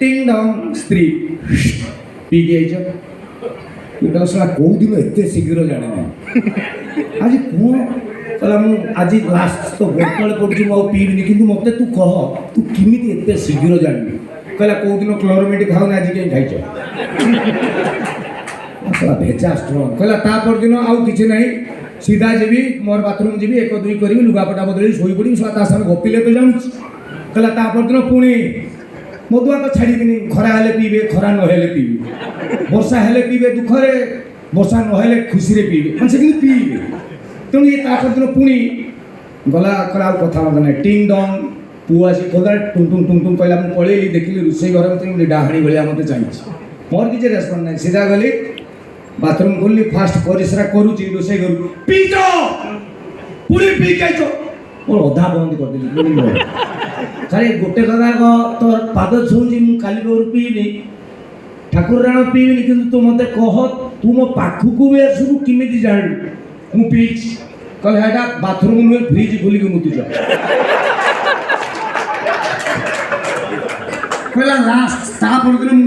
टिंग डॉन्ग स्त्री पी गई এটা আসলে কোউদিন এতে শীঘ্র জানে না আজ কোন কলা মু আজ লাস্ট তো বোতল পড়ছি মু পিবিনি কিন্তু মতে তু কহ তু কিমিতি এতে শীঘ্র জানবি কলা কোউদিন ক্লোরোমিট খাও না আজ কে খাইছ আসলে ভেজা স্ট্রং কলা তা পরদিন আউ কিছু নাই सीधा जीवी मोर बाथरूम जीवी एक दुई करी लुगापटा बदल शोई पड़ी ता सामने गपिले तो जाऊँ कहला दिन पुणी मदुआ तो छाड़ीदी खरा हेले पीबे खरा नहेले पीबे वर्षा हेले पीबे दुखरे वर्षा नहेले खुशी रे पीबे से पीबे तेणु ये दिन पुणी गला कला कथा ना टिंग डंग पुआ आसी खोदा टुंग टुंग टुंग टुंग कहला मुझे पलैली देखिली रोषे घर में डाहाणी भाया मत चाहिए मोर किसी रेस्पन्स ना सीधा गली बाथरूम खोलली फास्ट परिश्रा करुची रोषे करू पीच पूरी पी जाइछ मोर अधा बंद कर देली खाली गोटे कथा तो पाद छुँची मु काली बेर पीनी ठाकुर राण पीबिनी किंतु तू मते कह तू मो पाखकू भी आसू किमिति जाणु मु पीच कल हेटा बाथरूम नुहे फ्रिज खोलिक मुतुछ कहला लास्ट ता पर दिन